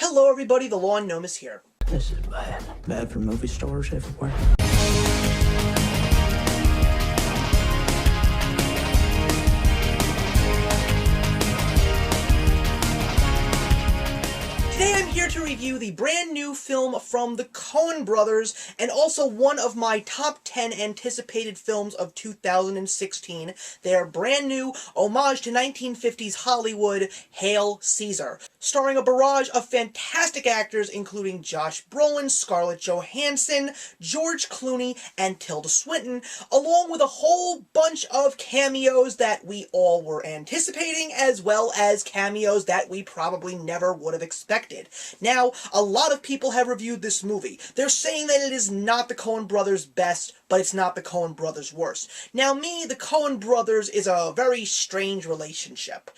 Hello everybody, the Lawn Gnome is here. This is bad. Bad for movie stars everywhere. Today I'm here to review the brand new film from the Coen Brothers, and also one of my top 10 anticipated films of 2016. Their brand new homage to 1950s Hollywood, Hail Caesar, starring a barrage of fantastic actors including Josh Brolin, Scarlett Johansson, George Clooney, and Tilda Swinton, along with a whole bunch of cameos that we all were anticipating, as well as cameos that we probably never would have expected. Now, a lot of people have reviewed this movie. They're saying that it is not the Coen Brothers' best, but it's not the Coen Brothers' worst. Now, the Coen Brothers is a very strange relationship.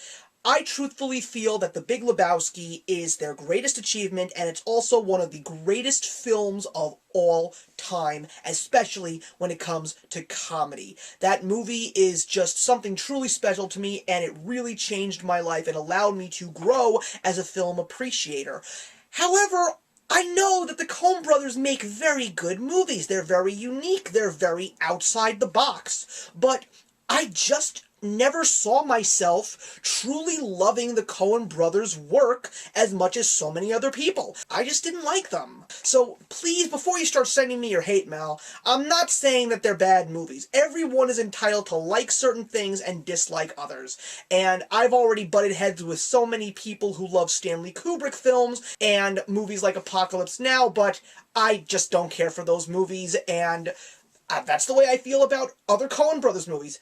I truthfully feel that The Big Lebowski is their greatest achievement, and it's also one of the greatest films of all time, especially when it comes to comedy. That movie is just something truly special to me, and it really changed my life and allowed me to grow as a film appreciator. However, I know that the Coen Brothers make very good movies. They're very unique. They're very outside the box. But I just never saw myself truly loving the Coen Brothers' work as much as so many other people. I just didn't like them. So please, before you start sending me your hate mail, I'm not saying that they're bad movies. Everyone is entitled to like certain things and dislike others. And I've already butted heads with so many people who love Stanley Kubrick films and movies like Apocalypse Now, but I just don't care for those movies, and that's the way I feel about other Coen Brothers movies.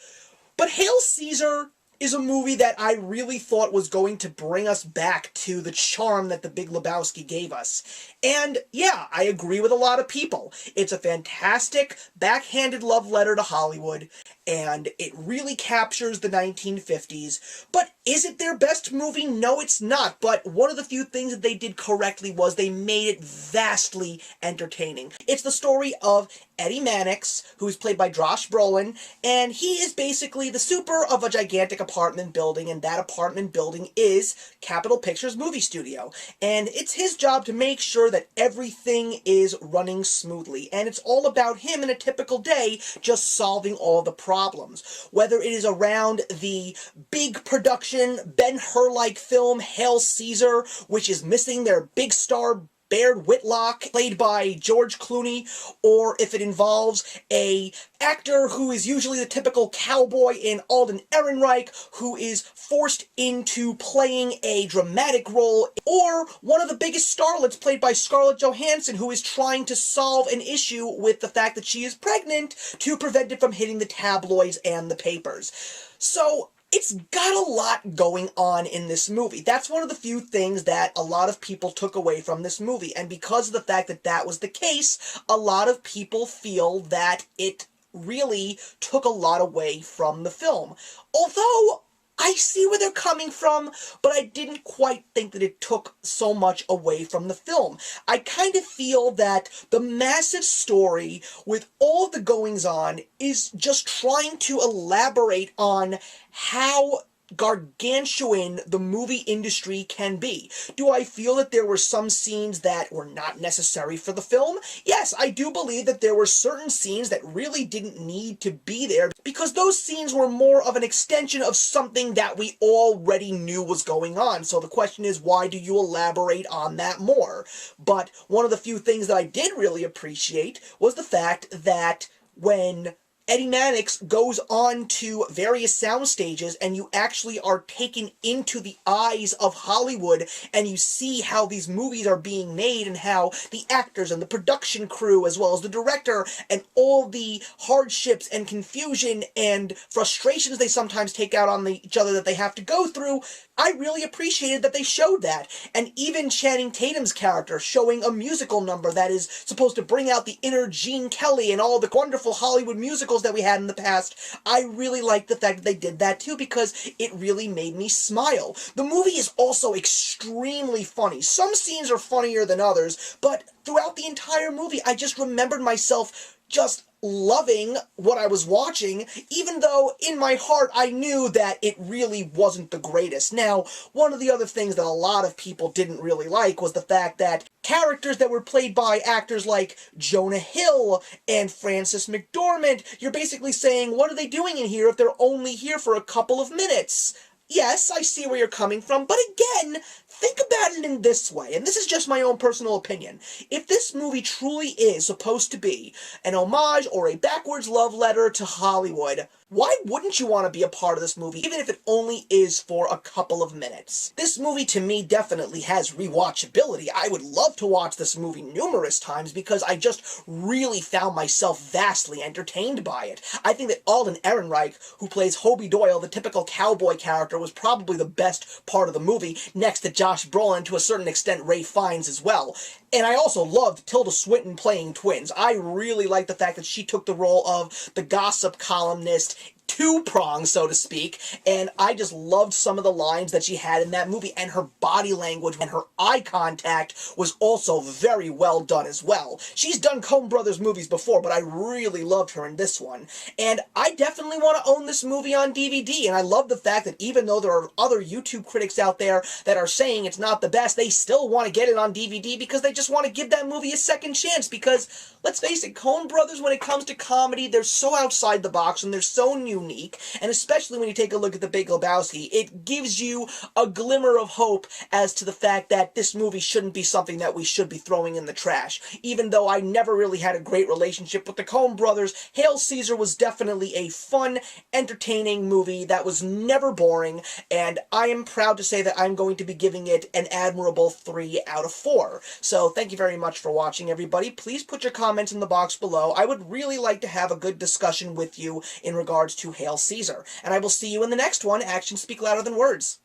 But Hail Caesar is a movie that I really thought was going to bring us back to the charm that The Big Lebowski gave us. And yeah, I agree with a lot of people. It's a fantastic, backhanded love letter to Hollywood, and it really captures the 1950s. But is it their best movie? No, it's not. But one of the few things that they did correctly was they made it vastly entertaining. It's the story of Eddie Mannix, who is played by Josh Brolin, and he is basically the super of a gigantic apartment building, and that apartment building is Capitol Pictures movie studio. And it's his job to make sure that everything is running smoothly, and it's all about him in a typical day just solving all the problems. Whether it is around the big production, Ben-Hur-like film Hail Caesar, which is missing their big star Baird Whitlock, played by George Clooney, or if it involves a actor who is usually the typical cowboy in Alden Ehrenreich, who is forced into playing a dramatic role, or one of the biggest starlets played by Scarlett Johansson, who is trying to solve an issue with the fact that she is pregnant to prevent it from hitting the tabloids and the papers. So it's got a lot going on in this movie. That's one of the few things that a lot of people took away from this movie, and because of the fact that that was the case, a lot of people feel that it really took a lot away from the film. Although I see where they're coming from, but I didn't quite think that it took so much away from the film. I kind of feel that the massive story, with all of the goings-on, is just trying to elaborate on how gargantuan the movie industry can be. Do I feel that there were some scenes that were not necessary for the film? Yes, I do believe that there were certain scenes that really didn't need to be there, because those scenes were more of an extension of something that we already knew was going on. So the question is, why do you elaborate on that more? But one of the few things that I did really appreciate was the fact that when Eddie Mannix goes on to various sound stages, and you actually are taken into the eyes of Hollywood, and you see how these movies are being made, and how the actors and the production crew, as well as the director, and all the hardships and confusion and frustrations they sometimes take out on each other that they have to go through. I really appreciated that they showed that. And even Channing Tatum's character showing a musical number that is supposed to bring out the inner Gene Kelly and all the wonderful Hollywood musicals that we had in the past. I really liked the fact that they did that too, because it really made me smile. The movie is also extremely funny. Some scenes are funnier than others, but throughout the entire movie, I just remembered myself just loving what I was watching, even though in my heart I knew that it really wasn't the greatest. Now, one of the other things that a lot of people didn't really like was the fact that characters that were played by actors like Jonah Hill and Frances McDormand, you're basically saying, what are they doing in here if they're only here for a couple of minutes? Yes, I see where you're coming from, but again, think about it in this way, and this is just my own personal opinion. If this movie truly is supposed to be an homage or a backwards love letter to Hollywood, why wouldn't you want to be a part of this movie, even if it only is for a couple of minutes? This movie, to me, definitely has rewatchability. I would love to watch this movie numerous times because I just really found myself vastly entertained by it. I think that Alden Ehrenreich, who plays Hobie Doyle, the typical cowboy character, was probably the best part of the movie, next to Josh Brolin, to a certain extent Ralph Fiennes as well. And I also loved Tilda Swinton playing twins. I really liked the fact that she took the role of the gossip columnist, two-pronged, so to speak, and I just loved some of the lines that she had in that movie, and her body language and her eye contact was also very well done as well. She's done Coen Brothers movies before, but I really loved her in this one, and I definitely want to own this movie on DVD, and I love the fact that even though there are other YouTube critics out there that are saying it's not the best, they still want to get it on DVD because they just want to give that movie a second chance, because, let's face it, Coen Brothers, when it comes to comedy, they're so outside the box, and they're so unique, and especially when you take a look at The Big Lebowski, it gives you a glimmer of hope as to the fact that this movie shouldn't be something that we should be throwing in the trash. Even though I never really had a great relationship with the Coen Brothers, Hail Caesar was definitely a fun, entertaining movie that was never boring, and I am proud to say that I'm going to be giving it an admirable 3 out of 4. So thank you very much for watching, everybody. Please put your comments in the box below. I would really like to have a good discussion with you in regards to Hail Caesar. And I will see you in the next one. Actions speak louder than words.